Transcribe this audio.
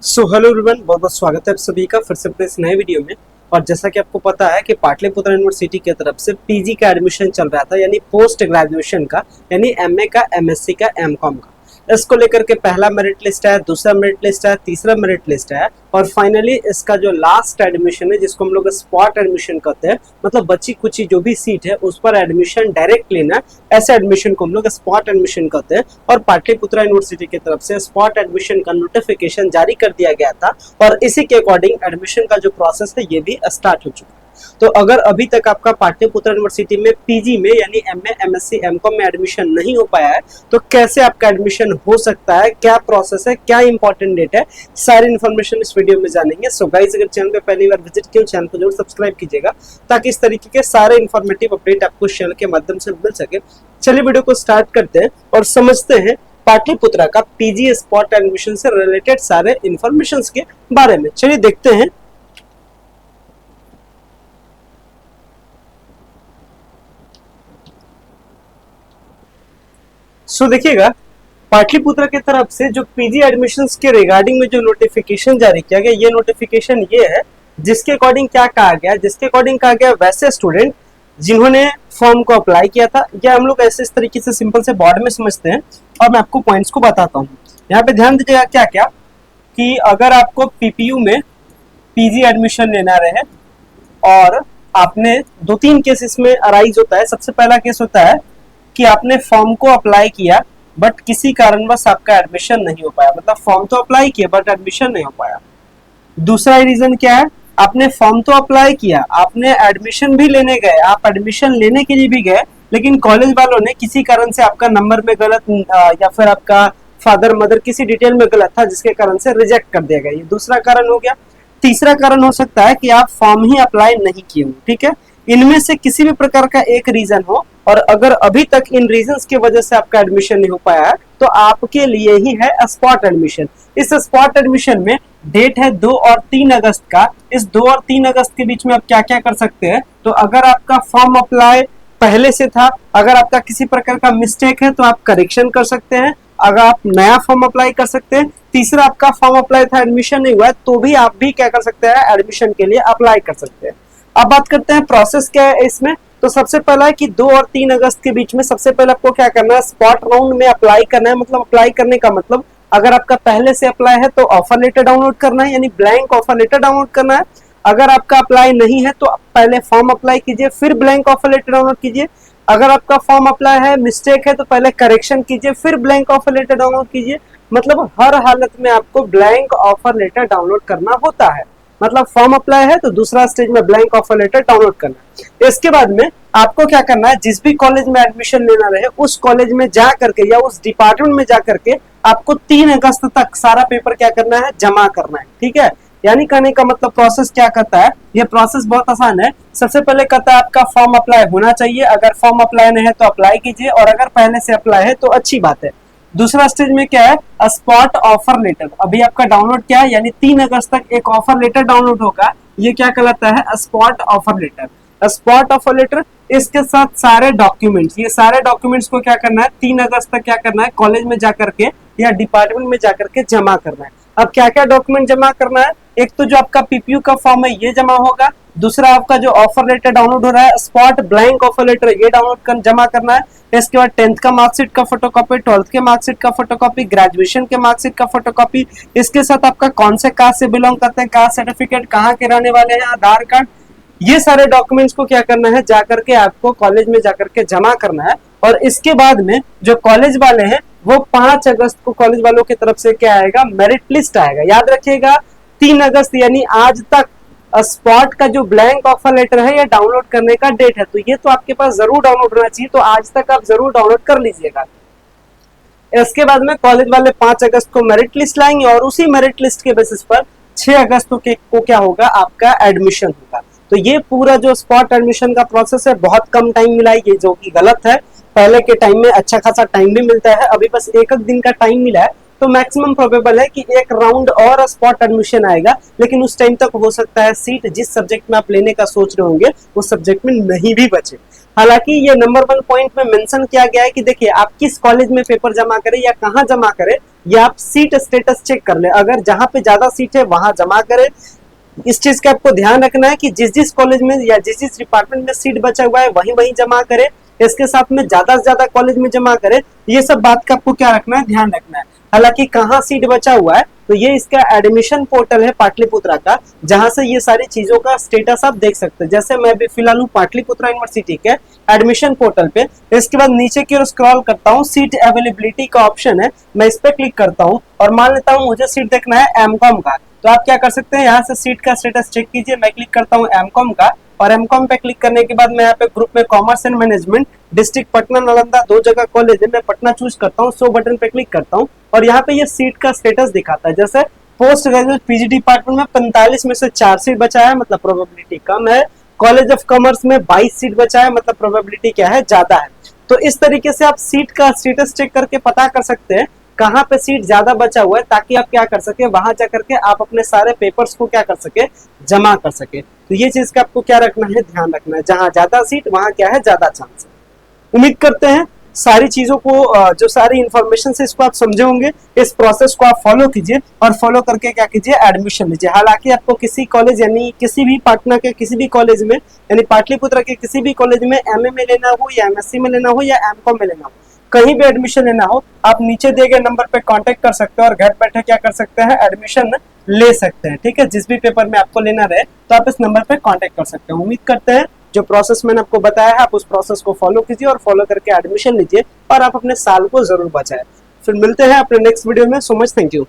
Hello everyone, बहुत बहुत स्वागत है आप सभी का फिर से अपने इस नए वीडियो में। और जैसा कि आपको पता है कि पाटलिपुत्र यूनिवर्सिटी की तरफ से पीजी का एडमिशन चल रहा था, यानी पोस्ट ग्रेजुएशन का, यानी एमए का, एमएससी का, एमकॉम का। इसको लेकर के पहला मेरिट लिस्ट है, दूसरा मेरिट लिस्ट है, तीसरा मेरिट लिस्ट है और फाइनली इसका जो लास्ट एडमिशन है, जिसको हम लोग स्पॉट एडमिशन कहते हैं, मतलब बची कुची जो भी सीट है उस पर एडमिशन डायरेक्ट लेना है, ऐसे एडमिशन को हम लोग स्पॉट एडमिशन कहते हैं। और पाटलिपुत्र यूनिवर्सिटी की तरफ से स्पॉट एडमिशन का नोटिफिकेशन जारी कर दिया गया था और इसी के अकॉर्डिंग एडमिशन का जो प्रोसेस है ये भी स्टार्ट हो चुका है। तो अगर अभी तक आपका पाटलिपुत्र यूनिवर्सिटी में पीजी में यानी एमए, एमएससी, एमकॉम में एडमिशन नहीं हो पाया है तो कैसे आपका एडमिशन हो सकता है, क्या प्रोसेस है, क्या इंपॉर्टेंट डेट है, सारी इन्फॉर्मेशन इस वीडियो में जानेंगे। सो गाइस, अगर चैनल पे पहली बार विजिट किया चैनल को जरूर सब्सक्राइब कीजिएगा ताकि इस तरीके के सारे इन्फॉर्मेटिव अपडेट आपको चैनल के माध्यम से मिल सके। चलिए वीडियो को स्टार्ट करते हैं और समझते हैं पाटलिपुत्र का पीजी स्पॉट एडमिशन से रिलेटेड सारे इन्फॉर्मेशन के बारे में। चलिए देखते हैं। सो देखिएगा, पाटलिपुत्र की तरफ से जो पीजी एडमिशंस के रिगार्डिंग में जो नोटिफिकेशन जारी किया गया, ये नोटिफिकेशन ये है जिसके अकॉर्डिंग क्या कहा गया, जिसके अकॉर्डिंग कहा गया वैसे स्टूडेंट जिन्होंने फॉर्म को अप्लाई किया था, या हम लोग ऐसे इस तरीके से सिंपल से बोर्ड में समझते हैं और मैं आपको पॉइंट्स को बताता हूँ। यहाँ पे ध्यान दीजिएगा क्या क्या, कि अगर आपको पीपीयू में पीजी एडमिशन लेना रहे और आपने दो तीन केसेस में अराइज होता है। सबसे पहला केस होता है कि आपने फॉर्म को अप्लाई किया बट किसी कारणवश आपका एडमिशन नहीं हो पाया, मतलब फॉर्म तो अप्लाई किया बट एडमिशन नहीं हो पाया। दूसरा रीजन क्या है, आपने फॉर्म तो अप्लाई किया, आपने एडमिशन भी लेने गए, आप एडमिशन लेने के लिए भी गए, लेकिन कॉलेज वालों ने किसी कारण से आपका नंबर में गलत या फिर आपका फादर मदर किसी डिटेल में गलत था जिसके कारण से रिजेक्ट कर दिया गया। ये दूसरा कारण हो गया। तीसरा कारण हो सकता है कि आप फॉर्म ही अप्लाई नहीं किए हो। ठीक है, इनमें से किसी भी प्रकार का एक रीजन हो और अगर अभी तक इन रीजंस की वजह से आपका एडमिशन नहीं हो पाया है तो आपके लिए ही है स्पॉट एडमिशन। इस स्पॉट एडमिशन में डेट है 2 और 3 अगस्त का। इस 2 और 3 अगस्त के बीच में आप क्या क्या कर सकते हैं, तो अगर आपका फॉर्म अप्लाई पहले से था, अगर आपका किसी प्रकार का मिस्टेक है तो आप करेक्शन कर सकते हैं, अगर आप नया फॉर्म अप्लाई कर सकते हैं। तीसरा, आपका फॉर्म अप्लाई था, एडमिशन नहीं हुआ है, तो भी आप भी क्या कर सकते हैं, एडमिशन के लिए अप्लाई कर सकते हैं। अब बात करते हैं प्रोसेस क्या है इसमें। तो सबसे पहला है कि 2 और 3 अगस्त के बीच में सबसे पहले आपको क्या करना है, स्पॉट राउंड में अप्लाई करना है। मतलब अप्लाई करने का मतलब, अगर आपका पहले से अप्लाई है तो ऑफर लेटर डाउनलोड करना है, यानी ब्लैंक ऑफर लेटर डाउनलोड करना है। अगर आपका अप्लाई नहीं है तो पहले फॉर्म अप्लाई कीजिए, फिर ब्लैंक ऑफर लेटर डाउनलोड कीजिए। अगर आपका फॉर्म अप्लाई है, मिस्टेक है, तो पहले करेक्शन कीजिए, फिर ब्लैंक ऑफर लेटर डाउनलोड कीजिए। मतलब हर हालत में आपको ब्लैंक ऑफर लेटर डाउनलोड करना होता है। मतलब फॉर्म अप्लाई है तो दूसरा स्टेज में ब्लैंक ऑफर लेटर डाउनलोड करना है। इसके बाद में आपको क्या करना है, जिस भी कॉलेज में एडमिशन लेना रहे उस कॉलेज में जा करके या उस डिपार्टमेंट में जा करके आपको 3 अगस्त तक सारा पेपर क्या करना है, जमा करना है। ठीक है, यानी कहने का मतलब प्रोसेस क्या कहता है, ये प्रोसेस बहुत आसान है। सबसे पहले कहता है आपका फॉर्म अप्लाई होना चाहिए, अगर फॉर्म अप्लाई नहीं है तो अप्लाई कीजिए, और अगर पहले से अप्लाई है तो अच्छी बात है। दूसरा स्टेज में क्या है, स्पॉट ऑफर लेटर। अभी आपका डाउनलोड क्या है, यानी 3 अगस्त तक एक ऑफर लेटर डाउनलोड होगा, ये क्या कहलाता है, spot offer letter. Spot offer letter, इसके साथ सारे डॉक्यूमेंट्स, ये सारे डॉक्यूमेंट्स को क्या करना है, 3 अगस्त तक क्या करना है, कॉलेज में जाकर के या डिपार्टमेंट में जाकर के जमा करना है। अब क्या क्या डॉक्यूमेंट जमा करना है, एक तो जो आपका पीपीयू का फॉर्म है ये जमा होगा, दूसरा आपका जो ऑफर लेटर डाउनलोड हो रहा है स्पॉट ब्लैंक ऑफर लेटर, ये डाउनलोड कर जमा करना है। इसके बाद 10th का मार्कशीट का फोटोकॉपी, 12th के मार्कशीट का फोटोकॉपी, ग्रेजुएशन के मार्कशीट का फोटोकॉपी, इसके साथ आपका कौन से कास्ट से बिलोंग करते हैं, कास्ट सर्टिफिकेट, कहाँ के रहने वाले हैं, आधार कार्ड, ये सारे डॉक्यूमेंट्स को क्या करना है, जाकर के आपको कॉलेज में जाकर के जमा करना है। और इसके बाद में जो कॉलेज वाले हैं वो 5 अगस्त को कॉलेज वालों की तरफ से क्या आएगा, मेरिट लिस्ट आएगा। याद रखिएगा 3 अगस्त यानी आज तक स्पॉट का जो ब्लैंक ऑफर लेटर है ये डाउनलोड करने का डेट है, तो ये तो आपके पास जरूर डाउनलोड होना चाहिए, तो आज तक आप जरूर डाउनलोड कर लीजिएगा। इसके बाद में कॉलेज वाले 5 अगस्त को मेरिट लिस्ट लाएंगे और उसी मेरिट लिस्ट के बेसिस पर 6 अगस्त को क्या होगा, आपका एडमिशन होगा। तो ये पूरा जो स्पॉट एडमिशन का प्रोसेस है, बहुत कम टाइम मिला है, ये जो कि गलत है। पहले के टाइम में अच्छा खासा टाइम भी मिलता है, अभी बस एक दिन का टाइम मिला है, तो मैक्सिमम प्रोबेबल है कि एक राउंड और स्पॉट एडमिशन आएगा, लेकिन उस टाइम तक हो सकता है सीट जिस सब्जेक्ट में आप लेने का सोच रहे होंगे उस सब्जेक्ट में नहीं भी बचे। हालांकि ये नंबर 1 पॉइंट में मेंशन किया गया है कि देखिए आप किस कॉलेज में पेपर जमा करें या कहां जमा करें, ये आप सीट स्टेटस चेक कर ले। अगर जहां पे ज्यादा सीट है वहां जमा करें। इस चीज का आपको ध्यान रखना है कि जिस जिस कॉलेज में या जिस जिस डिपार्टमेंट में सीट बचा हुआ है वहीं वहीं जमा करें। इसके साथ में ज्यादा से ज्यादा कॉलेज में जमा करें। ये सब बात का आपको क्या रखना है, ध्यान रखना है। हालांकि कहाँ सीट बचा हुआ है, तो ये इसका एडमिशन पोर्टल है पाटलिपुत्रा का, जहां से ये सारी चीजों का स्टेटस आप देख सकते हैं। जैसे मैं भी फिलहाल हूँ पाटलिपुत्रा यूनिवर्सिटी के एडमिशन पोर्टल पे। इसके बाद नीचे की ओर स्क्रॉल करता हूँ, सीट अवेलेबिलिटी का ऑप्शन है, मैं इस पे क्लिक करता हूँ और मान लेता हूँ मुझे सीट देखना है एमकॉम का। तो आप क्या कर सकते हैं, यहाँ से सीट का स्टेटस चेक कीजिए। मैं क्लिक करता हूँ एमकॉम का, और एमकॉम पे क्लिक करने के बाद मैं यहाँ पे ग्रुप में commerce and management, district Patna Nalanda, 2 जगह कॉलेज है, मैं पटना चूज करता हूँ, 100 बटन पे क्लिक करता हूँ और यहाँ पे ये सीट का स्टेटस दिखाता है। जैसे पोस्ट ग्रेजुएट पीजी डिपार्टमेंट में 45 में से 4 सीट बचा है, मतलब प्रोबेबिलिटी कम है। कॉलेज ऑफ कॉमर्स में 22 सीट बचा है, मतलब प्रोबेबिलिटी क्या है, ज्यादा है। तो इस तरीके से आप सीट का स्टेटस चेक करके पता कर सकते हैं कहाँ पे सीट ज्यादा बचा हुआ है, ताकि आप क्या कर सके, वहां जाकर के आप अपने सारे पेपर्स को क्या कर सके, जमा कर सके। तो ये चीज का आपको क्या रखना है, ध्यान रखना है। जहां ज्यादा सीट वहां क्या है, ज्यादा चांस है। उम्मीद करते हैं सारी चीजों को, जो सारी इंफॉर्मेशन से इसको आप समझे होंगे। इस प्रोसेस को आप फॉलो कीजिए और फॉलो करके क्या कीजिए, एडमिशन लीजिए। हालांकि आपको किसी कॉलेज यानी किसी भी पटना के किसी भी कॉलेज में यानी पाटलिपुत्र के किसी भी कॉलेज में एमए में लेना हो या एमएससी में लेना हो या एमकॉम में लेना हो, कहीं भी एडमिशन लेना हो, आप नीचे दिए गए नंबर पे कांटेक्ट कर सकते हैं और घर बैठे क्या कर सकते हैं, एडमिशन ले सकते हैं। ठीक है, जिस भी पेपर में आपको लेना रहे तो आप इस नंबर पे कांटेक्ट कर सकते हैं। उम्मीद करते हैं जो प्रोसेस मैंने आपको बताया है आप उस प्रोसेस को फॉलो कीजिए और फॉलो करके एडमिशन लीजिए और आप अपने साल को जरूर बचाएं। फिर मिलते हैं अपने नेक्स्ट वीडियो में। So much, thank you.